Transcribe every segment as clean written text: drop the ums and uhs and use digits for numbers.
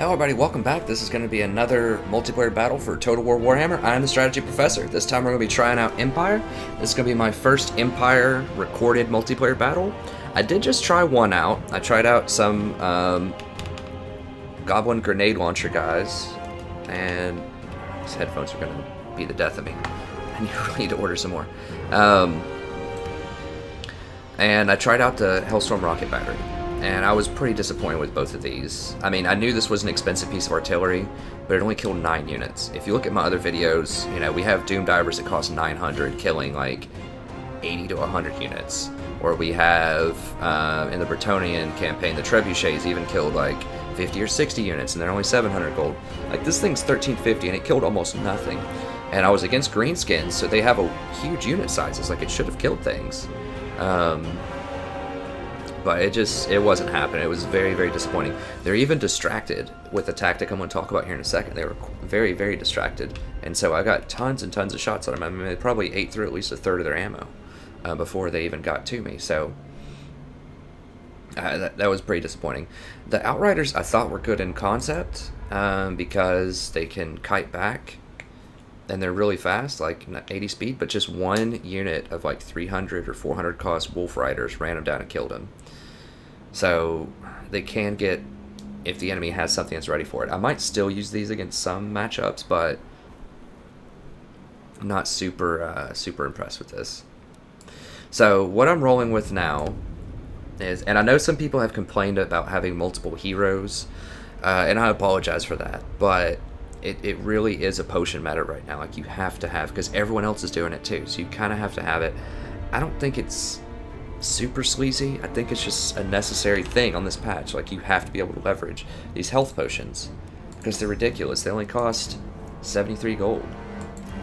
Hello everybody, welcome back. This is going to be another multiplayer battle for Total War Warhammer. I'm the Strategy Professor. This time we're going to be trying out Empire. This is going to be my first Empire recorded multiplayer battle. I did just try one out. I tried out some Goblin Grenade Launcher guys, and these headphones are going to be the death of me. I really need to order some more. And I tried out the Hellstorm Rocket Battery. And I was pretty disappointed with both of these. I mean, I knew this was an expensive piece of artillery, but it only killed 9 units. If you look at my other videos, you know, we have Doom Divers that cost 900, killing like 80 to 100 units. Or we have, in the Bretonian campaign, the Trebuchets even killed like 50 or 60 units, and they're only 700 gold. Like, this thing's 1350, and it killed almost nothing. And I was against Greenskins, so they have a huge unit sizes, like it should have killed things. But it wasn't happening. It was very, very disappointing. They're even distracted with the tactic I'm going to talk about here in a second. They were very, very distracted. And so I got tons and tons of shots on them. I mean, they probably ate through at least a third of their ammo before they even got to me. So that was pretty disappointing. The Outriders I thought were good in concept because they can kite back. And they're really fast, like 80 speed, but just one unit of like 300 or 400 cost Wolf Riders ran them down and killed them. So they can get, if the enemy has something that's ready for it. I might still use these against some matchups, but I'm not super impressed with this. So what I'm rolling with now is, and I know some people have complained about having multiple heroes, and I apologize for that, but it really is a potion meta right now. Like, you have to have, because everyone else is doing it too, so you kind of have to have it. I don't think it's super sleazy. I think it's just a necessary thing on this patch. Like, you have to be able to leverage these health potions because they're ridiculous. They only cost 73 gold,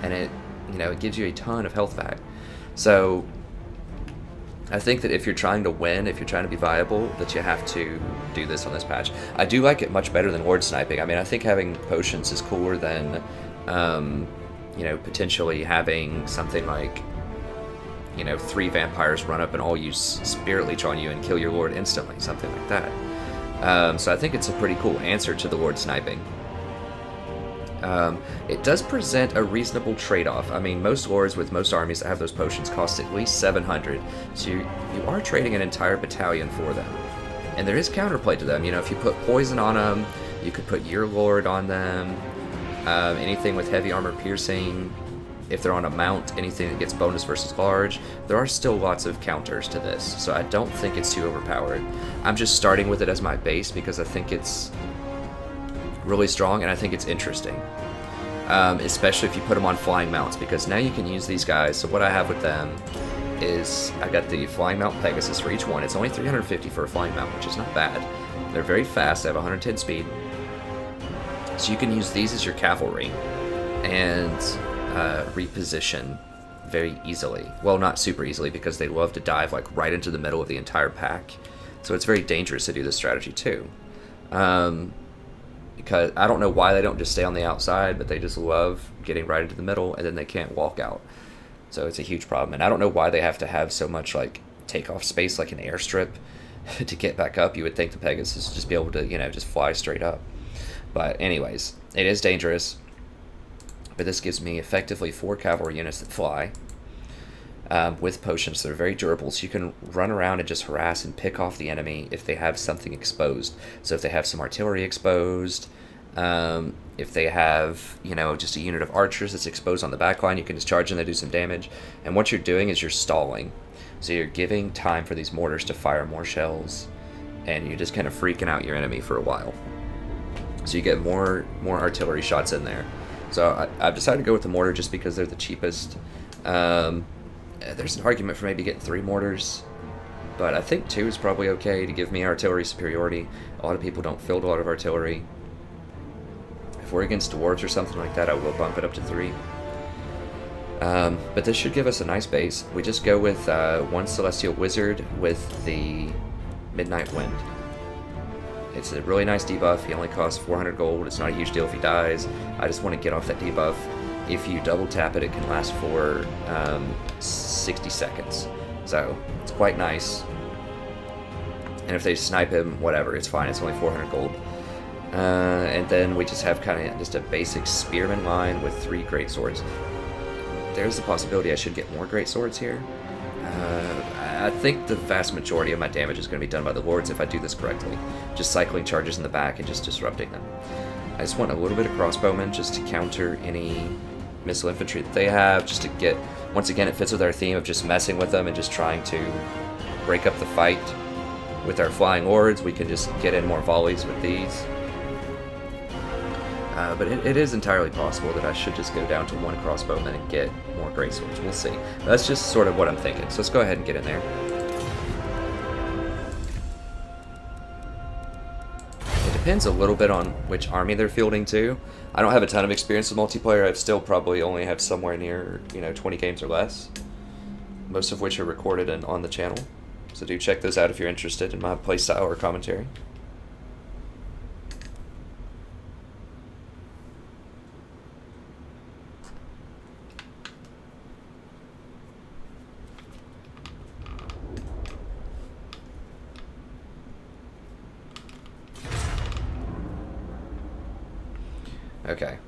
and it gives you a ton of health back. So I think that if you're trying to win, if you're trying to be viable, that you have to do this on this patch. I do like it much better than Lord Sniping. I mean, I think having potions is cooler than, potentially having something like, 3 vampires run up and all use Spirit Leech on you and kill your Lord instantly, something like that. So I think it's a pretty cool answer to the Lord Sniping. It does present a reasonable trade-off. I mean, most lords with most armies that have those potions cost at least 700, so you are trading an entire battalion for them. And there is counterplay to them. If you put poison on them, you could put your lord on them, anything with heavy armor piercing, if they're on a mount, anything that gets bonus versus large. There are still lots of counters to this, so I don't think it's too overpowered. I'm just starting with it as my base because I think it's really strong, and I think it's interesting, especially if you put them on flying mounts, because now you can use these guys. So what I have with them is I got the flying mount Pegasus for each one. It's only 350 for a flying mount, which is not bad. They're very fast. They have 110 speed, so you can use these as your cavalry and reposition very easily. Well, not super easily, because they love to dive like right into the middle of the entire pack, so it's very dangerous to do this strategy too. Because I don't know why they don't just stay on the outside, but they just love getting right into the middle, and then they can't walk out. So it's a huge problem, and I don't know why they have to have so much like takeoff space, like an airstrip, to get back up. You would think the Pegasus would just be able to, just fly straight up. But anyways, it is dangerous. But this gives me effectively 4 cavalry units that fly with potions that are very durable, so you can run around and just harass and pick off the enemy if they have something exposed. So if they have some artillery exposed, if they have, just a unit of archers that's exposed on the back line, you can just charge and they do some damage. And what you're doing is you're stalling. So you're giving time for these mortars to fire more shells, and you're just kind of freaking out your enemy for a while. So you get more artillery shots in there. So I've decided to go with the mortar just because they're the cheapest. There's an argument for maybe getting 3 mortars, but I think 2 is probably okay to give me artillery superiority. A lot of people don't field a lot of artillery. If we're against dwarves or something like that, I will bump it up to 3. But this should give us a nice base. We just go with 1 Celestial Wizard with the Midnight Wind. It's a really nice debuff. He only costs 400 gold. It's not a huge deal if he dies. I just want to get off that debuff. If you double tap it, it can last for 60 seconds. So it's quite nice. And if they snipe him, whatever, it's fine. It's only 400 gold. And then we just have kind of just a basic spearman line with 3 great swords. There's the possibility I should get more great swords here. I think the vast majority of my damage is going to be done by the lords if I do this correctly. Just cycling charges in the back and just disrupting them. I just want a little bit of crossbowmen just to counter any missile infantry that they have, just to get, once again, it fits with our theme of just messing with them and just trying to break up the fight. With our flying lords, we can just get in more volleys with these. But it is entirely possible that I should just go down to 1 crossbowman and get more great swords. We'll see. That's just sort of what I'm thinking. So let's go ahead and get in there. It depends a little bit on which army they're fielding too. I don't have a ton of experience with multiplayer. I've still probably only have somewhere near 20 games or less. Most of which are recorded and on the channel. So do check those out if you're interested in my playstyle or commentary. Okay.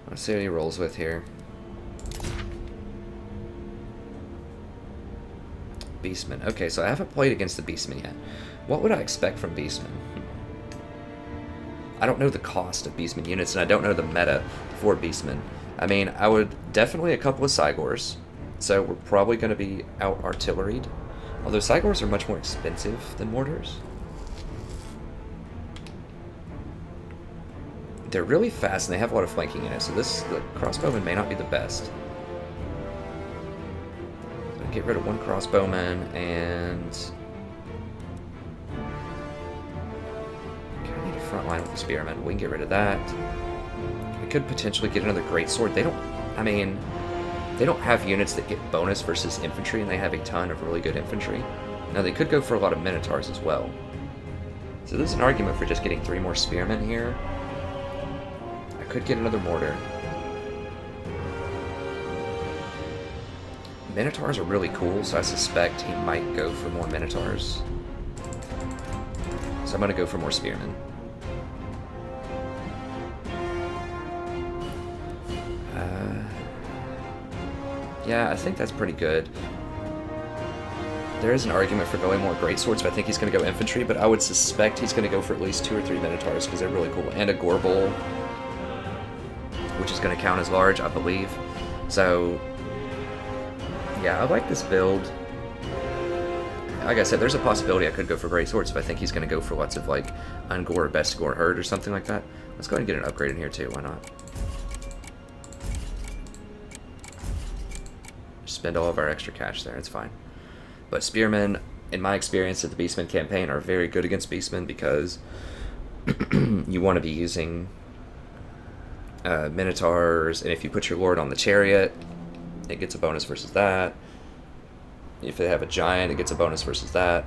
Let's see what he rolls with here. Beastmen. Okay, so I haven't played against the Beastmen yet. What would I expect from Beastmen? I don't know the cost of Beastmen units, and I don't know the meta for Beastmen. I mean, I would definitely a couple of Cygors, so we're probably going to be out-artilleried. Although Cygors are much more expensive than mortars. They're really fast and they have a lot of flanking in it, so the crossbowman may not be the best. So get rid of 1 crossbowman and kind of need a front line with the spearman. We can get rid of that. We could potentially get another great sword. They don't have units that get bonus versus infantry, and they have a ton of really good infantry. Now they could go for a lot of minotaurs as well. So there's an argument for just getting 3 more spearmen here. Could get another mortar. Minotaurs are really cool, so I suspect he might go for more Minotaurs. So I'm going to go for more spearmen. Yeah, I think that's pretty good. There is an argument for going more greatswords, but I think he's going to go infantry, but I would suspect he's going to go for at least 2 or 3 Minotaurs because they're really cool. And a Gorbel, which is going to count as large, I believe. So, yeah, I like this build. Like I said, there's a possibility I could go for great swords if I think he's going to go for lots of, like, Ungor or Best Gore Herd or something like that. Let's go ahead and get an upgrade in here, too. Why not? Spend all of our extra cash there. It's fine. But Spearmen, in my experience at the Beastmen campaign, are very good against Beastmen because you want to be using Minotaurs, and if you put your Lord on the Chariot, it gets a bonus versus that. If they have a Giant, it gets a bonus versus that.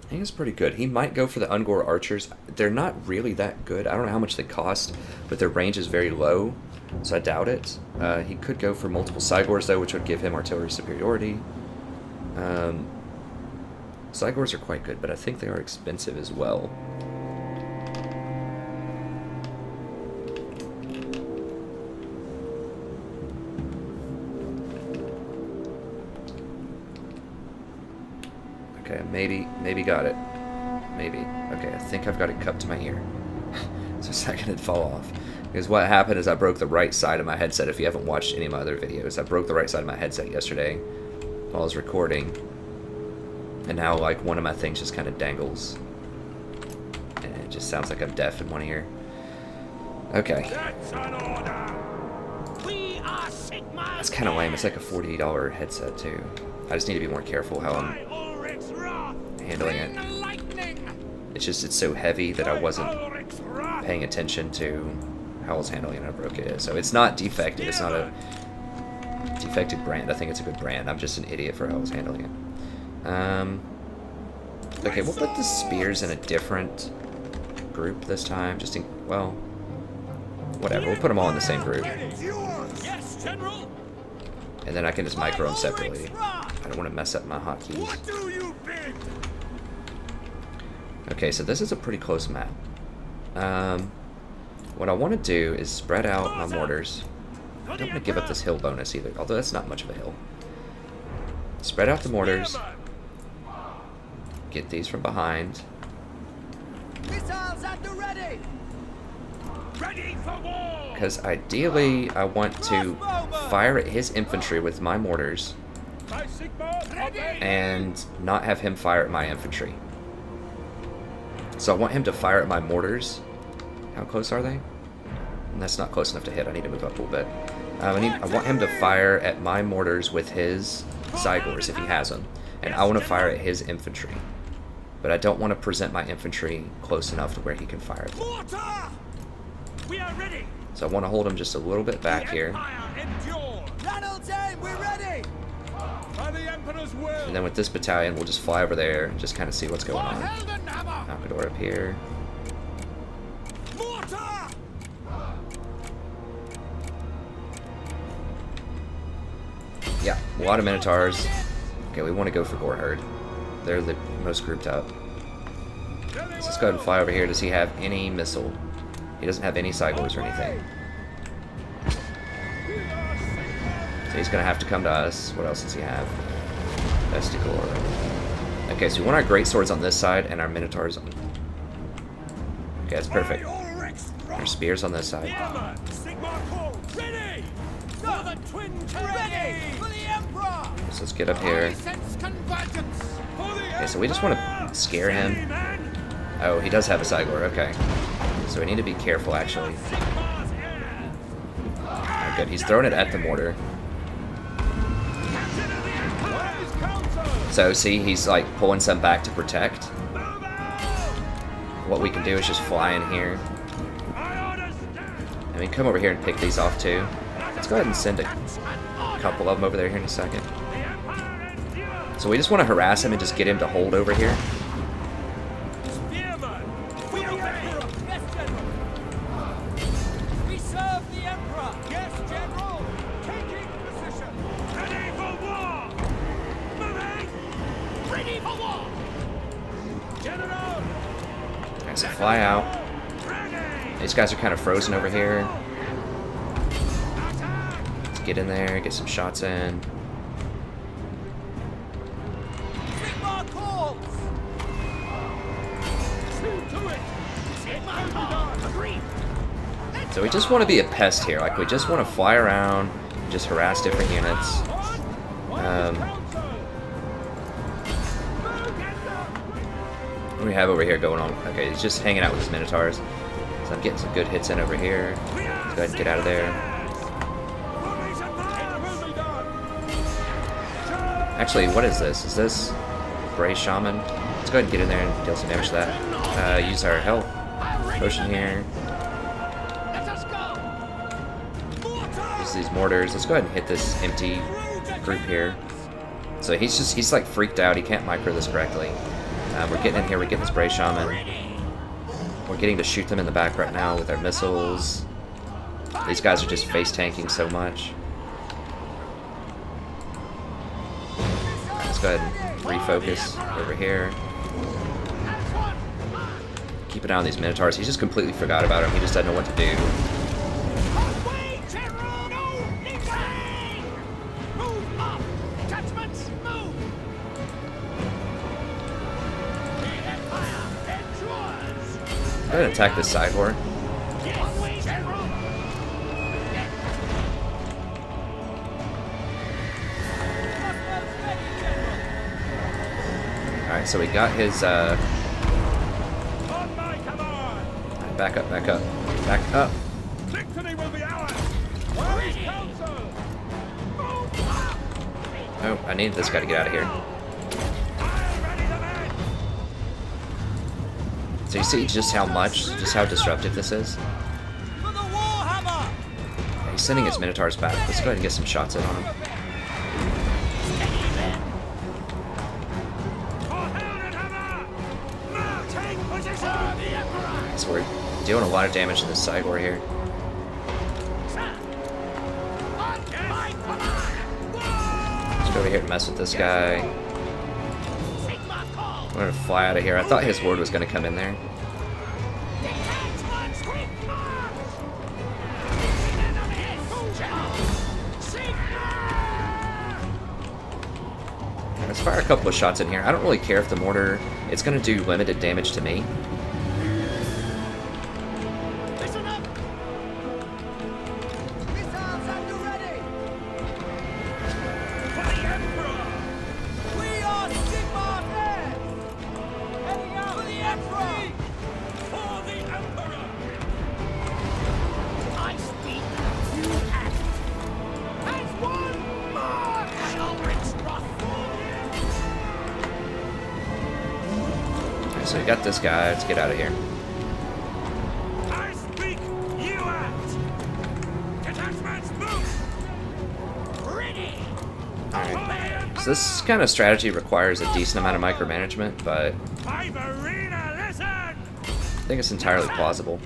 I think it's pretty good. He might go for the Ungor Archers. They're not really that good. I don't know how much they cost, but their range is very low, so I doubt it. He could go for multiple Cygors, though, which would give him artillery superiority. Cygors are quite good, but I think they are expensive as well. Okay, maybe got it. Maybe. Okay, I think I've got it cupped to my ear. So a second it'd fall off. Because what happened is I broke the right side of my headset. If you haven't watched any of my other videos, I broke the right side of my headset yesterday while I was recording. And now, like, one of my things just kind of dangles. And it just sounds like I'm deaf in one ear. Okay. That's kind of lame. It's like a $40 headset, too. I just need to be more careful how I'm handling it. It's so heavy that I wasn't paying attention to how I was handling it and I broke it. So it's not defective. It's not a defective brand. I think it's a good brand. I'm just an idiot for how I was handling it. Okay, we'll put the spears in a different group this time. Just in, well, whatever. We'll put them all in the same group. And then I can just micro them separately. I don't want to mess up my hotkeys. What do you bid? Okay, so this is a pretty close map. What I want to do is spread out my mortars. I don't want to give up this hill bonus either, although that's not much of a hill. Spread out the mortars. Get these from behind. Missiles at the ready. Ready for war! Because ideally, I want to fire at his infantry with my mortars By Sigmar, obey! and not have him fire at my infantry. So I want him to fire at my mortars. How close are they? That's not close enough to hit. I need to move up a little bit. I want him to fire at my mortars with his Cygors if he has them, and I want to fire at his infantry. But I don't want to present my infantry close enough to where he can fire at them. Mortar! We are ready! So I want to hold him just a little bit back The here, Empire endure! Reynolds aim, we're ready. By the Emperor's will! and then with this battalion, we'll just fly over there and just kind of see what's going on. Heldenhammer! Alcador up here. Mortar! Yeah, a lot of Minotaurs. Okay, we want to go for Goreherd. They're the most grouped up. So let's go ahead and fly over here. Does he have any missile? He doesn't have any Cygors or anything. So he's going to have to come to us. What else does he have? Vestigor. Okay, so we want our great swords on this side and our Minotaurs on... Okay, that's perfect. Our spears on this side. Sigmar call! Ready! For the twin Ready for the Emperor. So let's get up here. Sense convergence. Okay, so we just want to scare him. Oh, he does have a Cygor, okay. So we need to be careful, actually. Oh, good, he's throwing it at the mortar. So, see, he's like pulling some back to protect. What we can do is just fly in here. And we can come over here and pick these off too. Let's go ahead and send a couple of them over there here in a second. So we just want to harass him and just get him to hold over here. We serve the Emperor. Yes, General. Taking position. Ready for war! Moving! Ready for war. General! Alright, so fly out. Ready! These guys are kind of frozen over here. Let's get in there, get some shots in. Sigmar calls. To it! Sigmar calls. Agreed. So we just want to be a pest here. Like, we just want to fly around, just harass different units. What do we have over here going on? Okay, he's just hanging out with his Minotaurs. So I'm getting some good hits in over here. Let's go ahead and get out of there. Actually, what is this? Is this Bray Shaman? Let's go ahead and get in there and deal some damage to that. Use our health potion here. Let us go. Use these mortars. Let's go ahead and hit this empty group here. So he's like freaked out. He can't micro this correctly. We're getting in here. We're getting this Bray Shaman. We're getting to shoot them in the back right now with our missiles. These guys are just face tanking so much. Let's go ahead and refocus over here. Keep an eye on these Minotaurs. He just completely forgot about him. He just doesn't know what to do. Away, General. No, Nikolai. Move up. Detachments, move. The Empire endures. Go ahead and attack this side whore. One way, General. Alright, so we got his, On my command! back up, back up, back up. Victory will be ours! Where is council? Move up! Oh, I need this guy to get out of here. I am ready to man! So you see just how disruptive this is? For the Warhammer. Yeah, he's sending his Minotaurs back. Let's go ahead and get some shots in on him. For Heldenhammer! Now take position! The Emperor! So we're dealing a lot of damage to this Cygor here. Sir. On my command. Let's go over here to mess with this guy. I'm gonna fly out of here. I thought his ward was gonna come in there. Let's fire a couple of shots in here. I don't really care if the mortar, it's going to do limited damage to me. Listen up! Missiles at the ready! For the Emperor! We are Sigmar's heirs! Heading out for the Emperor! For the Emperor! I speak, you act! As one mark! Elric's wrath! So we got this guy. Let's get out of here. I speak, you act. Detachments move. Ready. Alright. So this kind of strategy requires a decent amount of micromanagement, but Arena, listen. I think it's entirely plausible.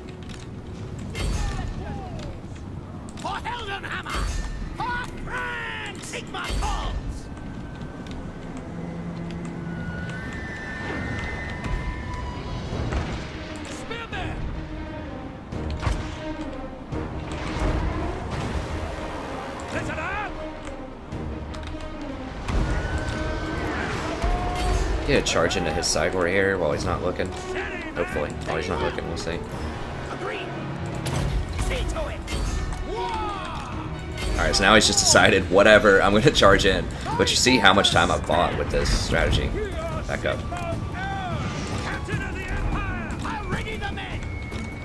For Heldenhammer! For Frank! Sigma calls! Spearman! Listen up. Get a charge into his sideboard here while he's not looking. Hopefully. While he's not looking, we'll see. Agreed! See to it! Alright, so now he's just decided, whatever, I'm going to charge in. But you see how much time I've bought with this strategy. Back up. Captain of the Empire. I'm ready the men!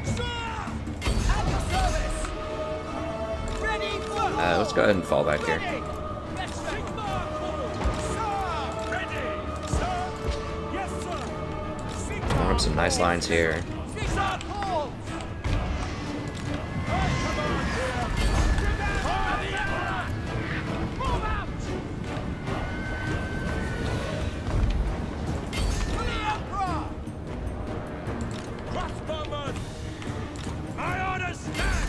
Sir! At your service! Ready for Let's go ahead and fall back here. Ready! Yes, Sigma calls! Sir! Ready. Sir. Yes, sir. Form up some nice lines here. Sigma calls! Move out! For the Emperor! Crossbowmen. My orders stand.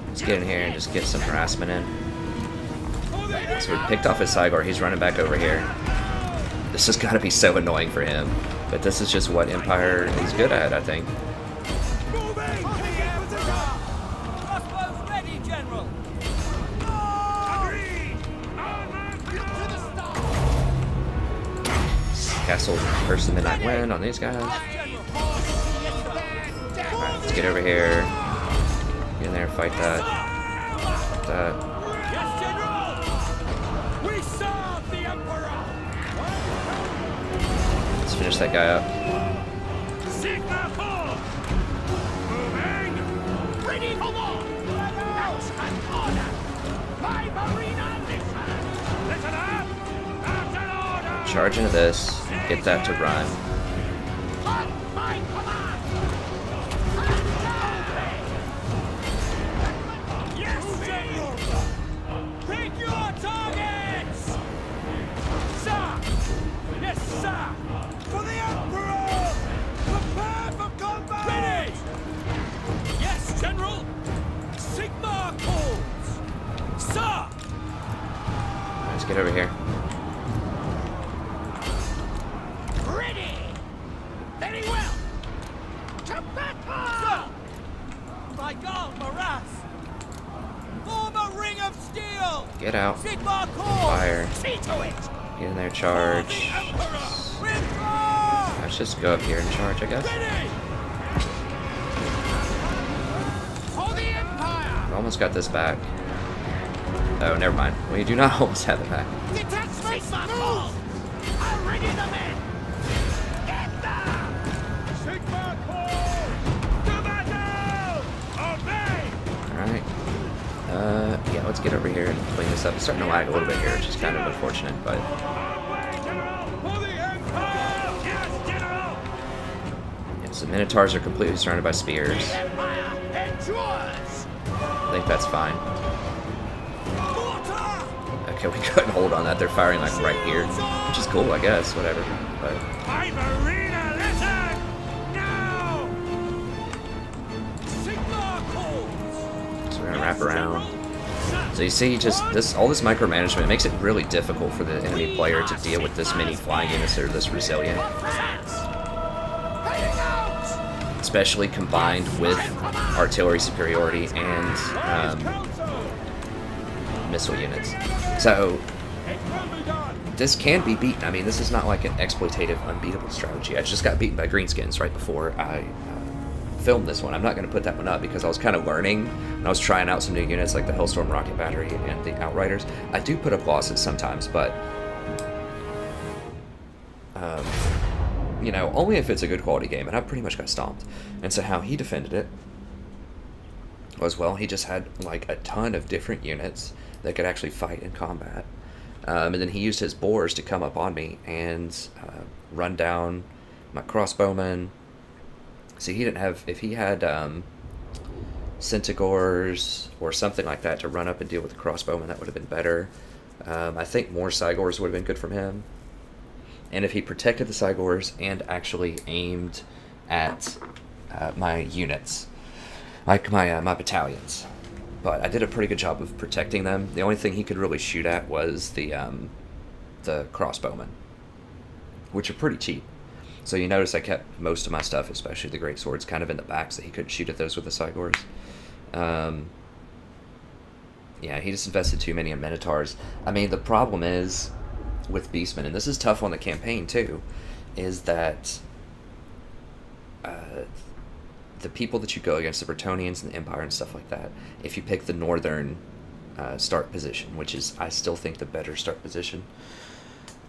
Let's get in here and just get some harassment in. For the So we picked off his sideboard. He's running back over here. This has got to be so annoying for him. But this is just what Empire is good at, I think. moving. For the Emperor! Crossbows ready, General! Agreed. On my To the start! Castle first the Midnight Wind on these guys. Alright, let's get over here. Get in there, fight that. Fight that. Yes, General. We serve the Emperor. Let's finish that guy up. Sigma 4. Moving. Ready for war! House and order! My marina mission! Listen up. After order. Charge into this. Get that to run. On my command! Yes, General. Pick your targets! Sir. Yes, sir. For the Emperor. Prepare for combat. Ready! Yes, General! Sigma calls! Sir! Let's get over here. Ready! Very well! To battle! Sir! By God, Maras! Form a ring of steel! Get out. Sigma calls! Fire. See to it! Get in there, charge. Withdraw! Let's just go up here and charge, I guess. Ready! For the Empire! We almost got this back. Oh, never mind. We do not almost have it back. Detachments move! I'm ready the men! Get them! Sigma call. To battle. Obey. Alright. Yeah, let's get over here and clean this up. It's starting to lag a little bit here, which is kind of unfortunate, but Away, General. For the Empire. Yes, General. yeah, so Minotaurs are completely surrounded by spears. Empire endures! I think that's fine. Mortar! Okay, we couldn't hold on that. They're firing like right here, which is cool, I guess. Whatever. But I'm Arena. Listen. Now. Sigma calls! so we're gonna wrap around. Sir! So you see, just all this micromanagement makes it really difficult for the enemy player to deal with this many flying units that are this resilient, especially combined with artillery superiority and missile units. So this can be beaten. I mean, this is not like an exploitative, unbeatable strategy. I just got beaten by greenskins right before I filmed this one. I'm not going to put that one up because I was kind of learning and I was trying out some new units like the Hellstorm Rocket Battery and the Outriders. I do put up losses sometimes, but you know, only if it's a good quality game, and I pretty much got stomped. And so how he defended it was, well, he just had like a ton of different units that could actually fight in combat. And then he used his boars to come up on me and run down my crossbowmen. See, he didn't have, if he had Centigores or something like that to run up and deal with the crossbowmen, that would have been better. I think more Cygors would have been good from him. And if he protected the Cygors and actually aimed at my units, like my battalions. But I did a pretty good job of protecting them. The only thing he could really shoot at was the crossbowmen, which are pretty cheap. So you notice I kept most of my stuff, especially the great swords, kind of in the back, so he couldn't shoot at those with the Cygors. Yeah, he just invested too many in Minotaurs. I mean, the problem is with Beastmen, and this is tough on the campaign too, is that the people that you go against, the Bretonnians and the Empire and stuff like that, if you pick the northern start position, which is, I still think, the better start position,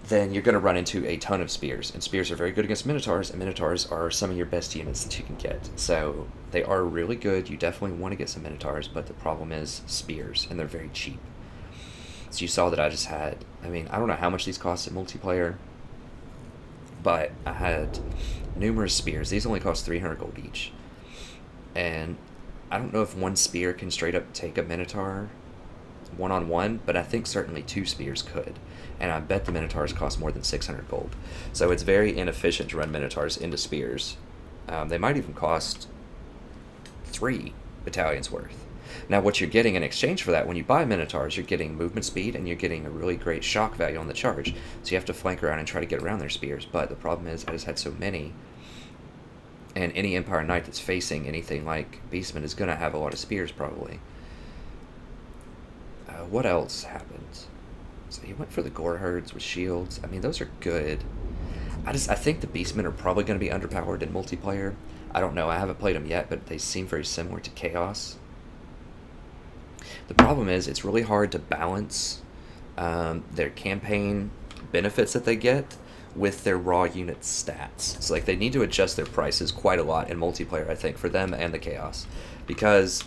then you're going to run into a ton of spears. And spears are very good against Minotaurs, and Minotaurs are some of your best units that you can get. So they are really good. You definitely want to get some Minotaurs, but the problem is spears, and they're very cheap. So you saw that I just had, I mean, I don't know how much these cost in multiplayer, but I had numerous spears. These only cost 300 gold each. And I don't know if one spear can straight up take a Minotaur one-on-one, but I think certainly two spears could. And I bet the Minotaurs cost more than 600 gold. So it's very inefficient to run Minotaurs into spears. They might even cost 3 battalions worth. Now what you're getting in exchange for that, when you buy Minotaurs, you're getting movement speed and you're getting a really great shock value on the charge. So you have to flank around and try to get around their spears. But the problem is I just had so many. And any Empire Knight that's facing anything like Beastmen is going to have a lot of spears, probably. What else happened? So he went for the Gore Herds with shields. I mean, those are good. I think the Beastmen are probably going to be underpowered in multiplayer. I don't know. I haven't played them yet, but they seem very similar to Chaos. The problem is it's really hard to balance their campaign benefits that they get with their raw unit stats. So like they need to adjust their prices quite a lot in multiplayer, I think, for them and the Chaos, because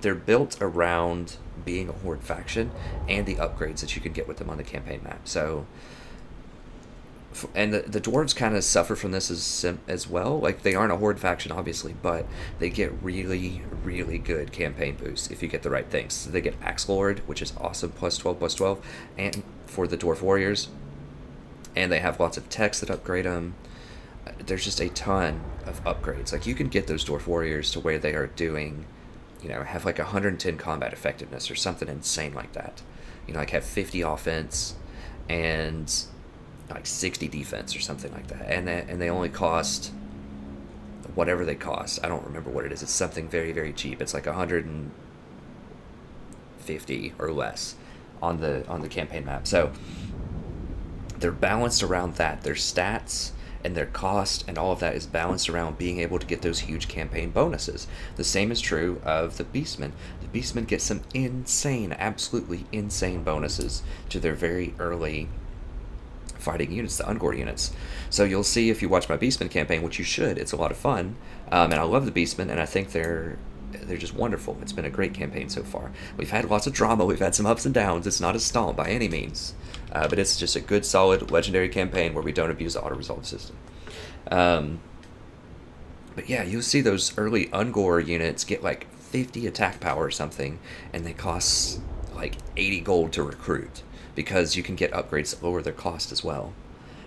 they're built around being a horde faction and the upgrades that you can get with them on the campaign map. So, and the dwarves kind of suffer from this as well. Like they aren't a horde faction, obviously, but they get really, really good campaign boosts if you get the right things. So they get Axe Lord, which is awesome, +12/+12, and for the dwarf warriors. And they have lots of techs that upgrade them. There's just a ton of upgrades. Like you can get those dwarf warriors to where they are doing, you know, have like 110 combat effectiveness or something insane like that. You know, like have 50 offense and like 60 defense or something like that. And they only cost whatever they cost. I don't remember what it is. It's something very, very cheap. It's like 150 or less on the campaign map. So they're balanced around that. Their stats and their cost and all of that is balanced around being able to get those huge campaign bonuses. The same is true of the Beastmen. The Beastmen get some insane, absolutely insane bonuses to their very early fighting units, the Ungor units. So you'll see if you watch my Beastmen campaign, which you should. It's a lot of fun. And I love the Beastmen, and I think they're just wonderful. It's been a great campaign so far. We've had lots of drama. We've had some ups and downs. It's not a stomp by any means. But it's just a good, solid, legendary campaign where we don't abuse the auto-resolve system. But yeah, you'll see those early Ungor units get like 50 attack power or something, and they cost like 80 gold to recruit, because you can get upgrades that lower their cost as well.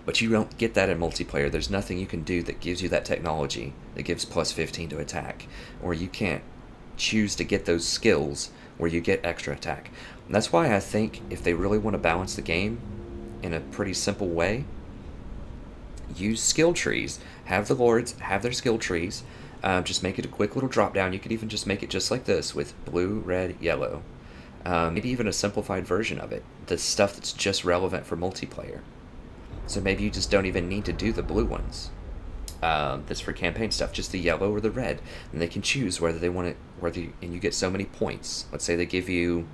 But you don't get that in multiplayer. There's nothing you can do that gives you that technology that gives +15 to attack. Or you can't choose to get those skills where you get extra attack. And that's why I think if they really want to balance the game in a pretty simple way, use skill trees. Have the lords have their skill trees. Just make it a quick little drop down. You could even just make it just like this with blue, red, yellow. Maybe even a simplified version of it. The stuff that's just relevant for multiplayer. So maybe you just don't even need to do the blue ones. That's for campaign stuff. Just the yellow or the red. And they can choose whether they want it, and you get so many points. Let's say they give you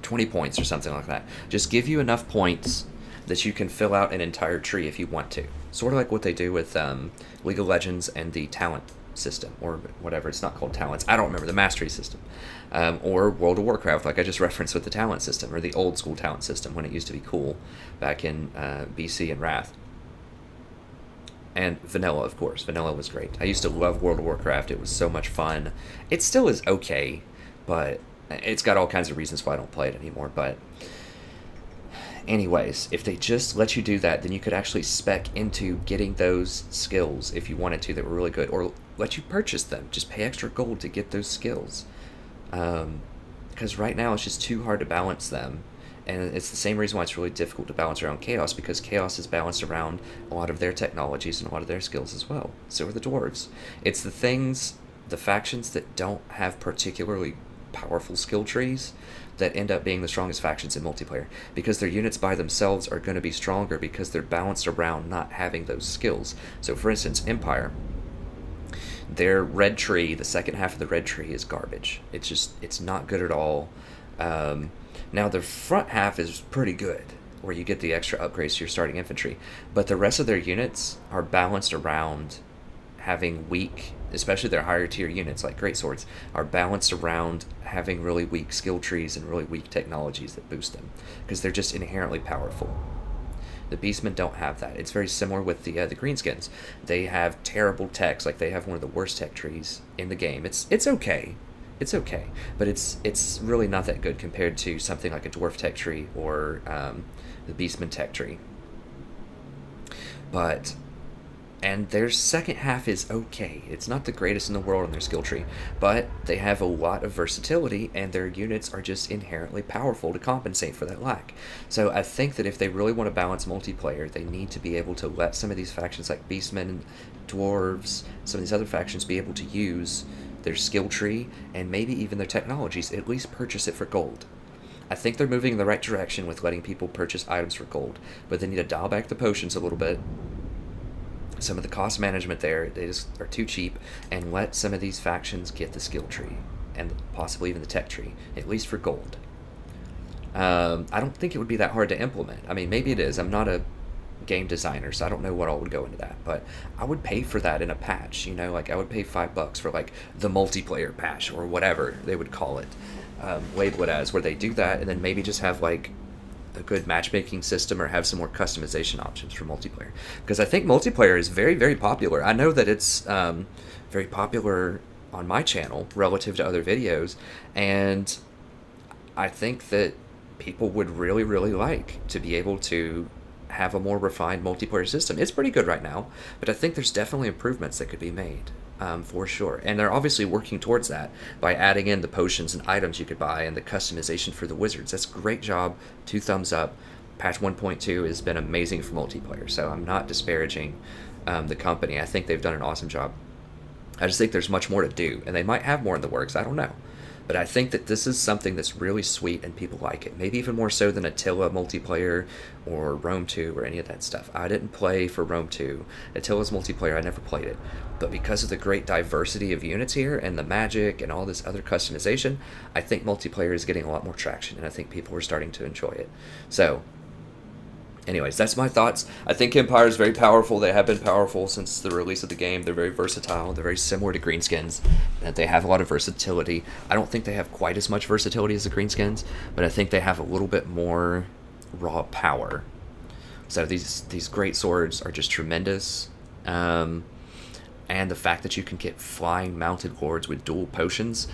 20 points or something like that. Just give you enough points that you can fill out an entire tree if you want to. Sort of like what they do with League of Legends and the talent system, or whatever. It's not called talents. I don't remember. The mastery system. Or World of Warcraft, like I just referenced with the talent system, or the old school talent system when it used to be cool back in BC and Wrath. And Vanilla, of course. Vanilla was great. I used to love World of Warcraft. It was so much fun. It still is okay, but it's got all kinds of reasons why I don't play it anymore. But anyways, if they just let you do that, then you could actually spec into getting those skills if you wanted to that were really good, or let you purchase them. Just pay extra gold to get those skills. Because right now it's just too hard to balance them. And it's the same reason why it's really difficult to balance around Chaos, because Chaos is balanced around a lot of their technologies and a lot of their skills as well. So are the Dwarves. It's the factions that don't have particularly powerful skill trees that end up being the strongest factions in multiplayer, because their units by themselves are going to be stronger because they're balanced around not having those skills. So for instance, Empire, their red tree, the second half of the red tree is garbage. It's not good at all. Now the front half is pretty good, where you get the extra upgrades to your starting infantry, but the rest of their units are balanced around having weak, especially their higher tier units like greatswords, are balanced around having really weak skill trees and really weak technologies that boost them, because they're just inherently powerful. The Beastmen don't have that. It's very similar with the greenskins. They have terrible techs, like they have one of the worst tech trees in the game. It's okay. It's okay, but it's really not that good compared to something like a dwarf tech tree or the Beastman tech tree. And their second half is okay. It's not the greatest in the world in their skill tree, but they have a lot of versatility, and their units are just inherently powerful to compensate for that lack. So I think that if they really want to balance multiplayer, they need to be able to let some of these factions like Beastmen, Dwarves, some of these other factions be able to use their skill tree and maybe even their technologies, at least purchase it for gold. I think they're moving in the right direction with letting people purchase items for gold, but they need to dial back the potions a little bit. Some of the cost management there, they just are too cheap, and let some of these factions get the skill tree and possibly even the tech tree, at least for gold. I don't think it would be that hard to implement. I mean, maybe it is. I'm not a game designer, so I don't know what all would go into that, but I would pay for that in a patch, like I would pay $5 for like the multiplayer patch or whatever they would call it, label it as, where they do that, and then maybe just have like a good matchmaking system or have some more customization options for multiplayer, because I think multiplayer is very, very popular. I know that it's very popular on my channel relative to other videos, and I think that people would really, really like to be able to have a more refined multiplayer system. It's pretty good right now, but I think there's definitely improvements that could be made, for sure. And they're obviously working towards that by adding in the potions and items you could buy and the customization for the wizards. That's a great job. 2 thumbs up. Patch 1.2 has been amazing for multiplayer, so I'm not disparaging the company. I think they've done an awesome job. I just think there's much more to do, and they might have more in the works. I don't know. But I think that this is something that's really sweet and people like it. Maybe even more so than Attila multiplayer or Rome 2 or any of that stuff. I didn't play for Rome 2. Attila's multiplayer, I never played it. But because of the great diversity of units here and the magic and all this other customization, I think multiplayer is getting a lot more traction, and I think people are starting to enjoy it. So, anyways, that's my thoughts. I think Empire is very powerful. They have been powerful since the release of the game. They're very versatile. They're very similar to Greenskins. And they have a lot of versatility. I don't think they have quite as much versatility as the Greenskins, but I think they have a little bit more raw power. So these great swords are just tremendous. And the fact that you can get flying mounted lords with dual potions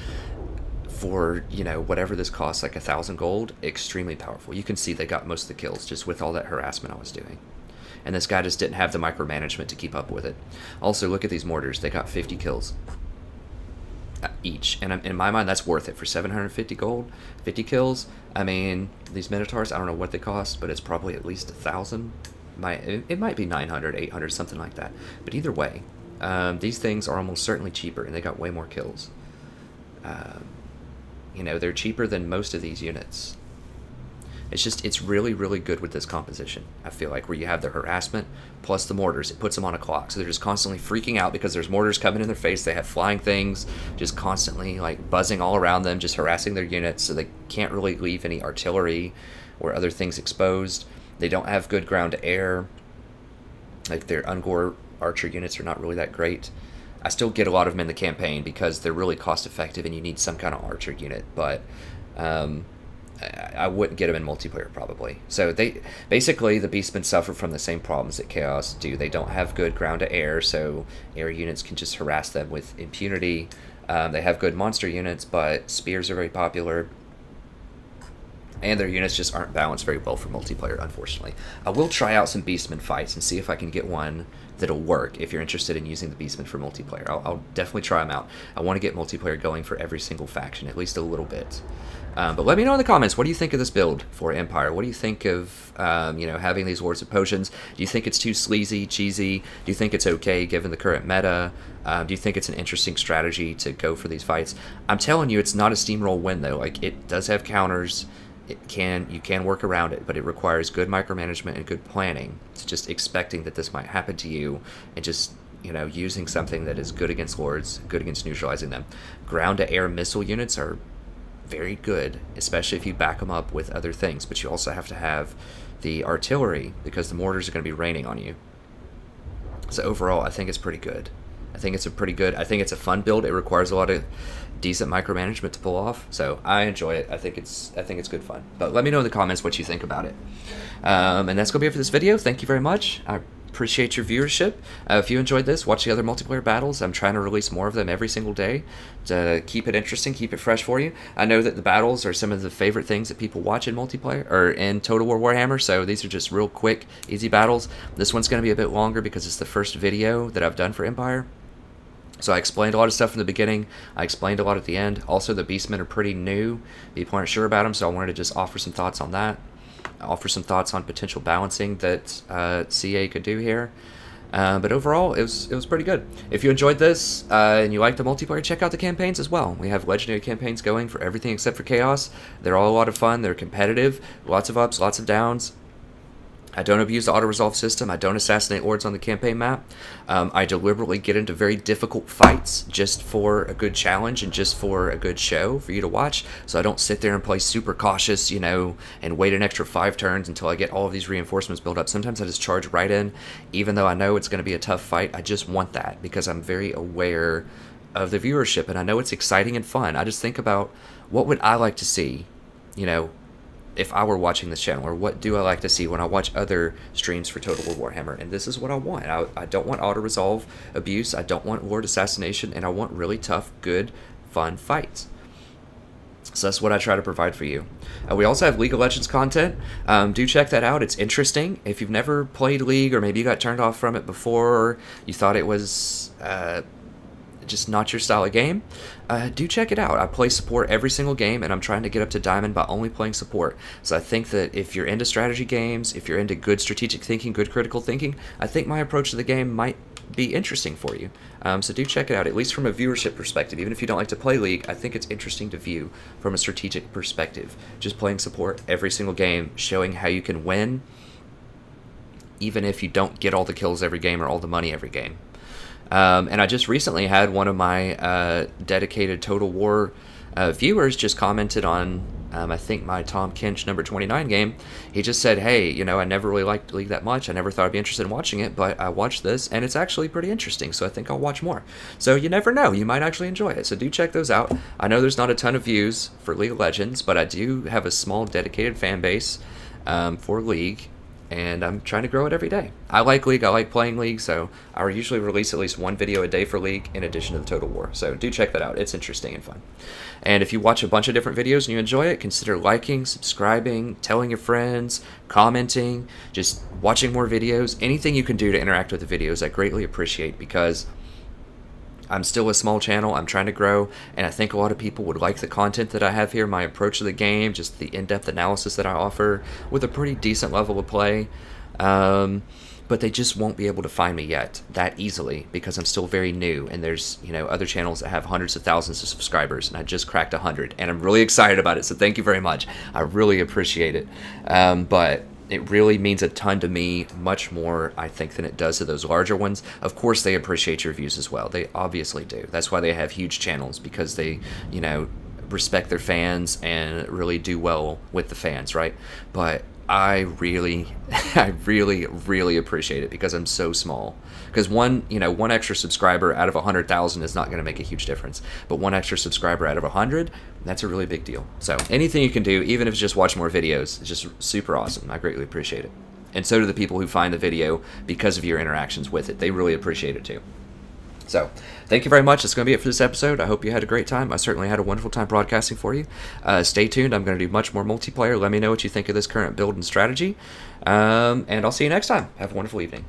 for, whatever this costs, like 1,000 gold, extremely powerful. You can see they got most of the kills just with all that harassment I was doing. And this guy just didn't have the micromanagement to keep up with it. Also, look at these mortars. They got 50 kills. each, and in my mind, that's worth it for 750 gold, 50 kills. I mean, these Minotaurs, I don't know what they cost, but it's probably at least 1,000. It might be 900, 800, something like that. But either way, these things are almost certainly cheaper, and they got way more kills. You know, they're cheaper than most of these units. It's really, really good with this composition, I feel like, where you have the harassment plus the mortars. It puts them on a clock, so they're just constantly freaking out because there's mortars coming in their face. They have flying things just constantly, like, buzzing all around them, just harassing their units, so they can't really leave any artillery or other things exposed. They don't have good ground to air. Like, their Ungor archer units are not really that great. I still get a lot of them in the campaign because they're really cost effective and you need some kind of archer unit, but I wouldn't get them in multiplayer probably. So they basically, the Beastmen suffer from the same problems that Chaos do. They don't have good ground to air, so air units can just harass them with impunity. They have good monster units, but spears are very popular. And their units just aren't balanced very well for multiplayer, unfortunately. I will try out some Beastmen fights and see if I can get one that'll work if you're interested in using the Beastmen for multiplayer. I'll definitely try them out. I want to get multiplayer going for every single faction, at least a little bit. But let me know in the comments, what do you think of this build for Empire? What do you think of you know, having these Lords of Potions? Do you think it's too sleazy, cheesy? Do you think it's okay given the current meta? Do you think it's an interesting strategy to go for these fights? I'm telling you, it's not a steamroll win though. Like, it does have counters. You can work around it, but it requires good micromanagement and good planning. It's just expecting that this might happen to you and just, you know, using something that is good against Lords, good against neutralizing them. Ground to air missile units are very good, especially if you back them up with other things, but you also have to have the artillery because the mortars are going to be raining on you. So overall, I think it's pretty good. I think it's a fun build. It requires a lot of decent micromanagement to pull off, so I enjoy it. I think it's good fun. But let me know in the comments what you think about it. And that's gonna be it for this video. Thank you very much. I appreciate your viewership. If you enjoyed this, watch the other multiplayer battles. I'm trying to release more of them every single day to keep it interesting, keep it fresh for you. I know that the battles are some of the favorite things that people watch in multiplayer or in Total War Warhammer, so these are just real quick, easy battles. This one's gonna be a bit longer because it's the first video that I've done for Empire. So I explained a lot of stuff in the beginning. I explained a lot at the end. Also, the Beastmen are pretty new. People aren't sure about them, so I wanted to just offer some thoughts on that. Offer some thoughts on potential balancing that CA could do here. But overall, it was pretty good. If you enjoyed this and you like the multiplayer, check out the campaigns as well. We have legendary campaigns going for everything except for Chaos. They're all a lot of fun. They're competitive. Lots of ups, lots of downs. I don't abuse the auto-resolve system. I don't assassinate Lords on the campaign map. I deliberately get into very difficult fights just for a good challenge and just for a good show for you to watch. So I don't sit there and play super cautious, you know, and wait an extra 5 turns until I get all of these reinforcements built up. Sometimes I just charge right in, even though I know it's going to be a tough fight. I just want that because I'm very aware of the viewership, and I know it's exciting and fun. I just think about what would I like to see, you know, if I were watching this channel, or what do I like to see when I watch other streams for Total War Warhammer, and this is what I want. I don't want auto-resolve abuse, I don't want Lord assassination, and I want really tough, good, fun fights. So that's what I try to provide for you. We also have League of Legends content. Do check that out. It's interesting. If you've never played League, or maybe you got turned off from it before, or you thought it was just not your style of game, do check it out. I play support every single game, and I'm trying to get up to Diamond by only playing support. So I think that if you're into strategy games, if you're into good strategic thinking, good critical thinking, I think my approach to the game might be interesting for you. So do check it out, at least from a viewership perspective. Even if you don't like to play League, I think it's interesting to view from a strategic perspective. Just playing support every single game, showing how you can win, even if you don't get all the kills every game or all the money every game. And I just recently had one of my dedicated Total War viewers just commented on, I think, my Tom Kinch number 29 game. He just said, hey, you know, I never really liked League that much. I never thought I'd be interested in watching it, but I watched this, and it's actually pretty interesting, so I think I'll watch more. So you never know. You might actually enjoy it, so do check those out. I know there's not a ton of views for League of Legends, but I do have a small dedicated fan base for League, and I'm trying to grow it every day. I like League, I like playing League, so I usually release at least one video a day for League in addition to the Total War. So do check that out, it's interesting and fun. And if you watch a bunch of different videos and you enjoy it, consider liking, subscribing, telling your friends, commenting, just watching more videos. Anything you can do to interact with the videos, I greatly appreciate, because I'm still a small channel. I'm trying to grow, and I think a lot of people would like the content that I have here, my approach to the game, just the in-depth analysis that I offer with a pretty decent level of play. But they just won't be able to find me yet that easily because I'm still very new, and there's, you know, other channels that have hundreds of thousands of subscribers, and I just cracked 100, and I'm really excited about it, so thank you very much. I really appreciate it. But it really means a ton to me, much more, I think, than it does to those larger ones. Of course, they appreciate your views as well. They obviously do. That's why they have huge channels, because they, you know, respect their fans and really do well with the fans, right? But I really appreciate it because I'm so small. Because one extra subscriber out of 100,000 is not going to make a huge difference. But one extra subscriber out of 100, that's a really big deal. So anything you can do, even if it's just watch more videos, is just super awesome. I greatly appreciate it. And so do the people who find the video because of your interactions with it. They really appreciate it too. So, thank you very much. That's going to be it for this episode. I hope you had a great time. I certainly had a wonderful time broadcasting for you. Stay tuned. I'm going to do much more multiplayer. Let me know what you think of this current build and strategy. And I'll see you next time. Have a wonderful evening.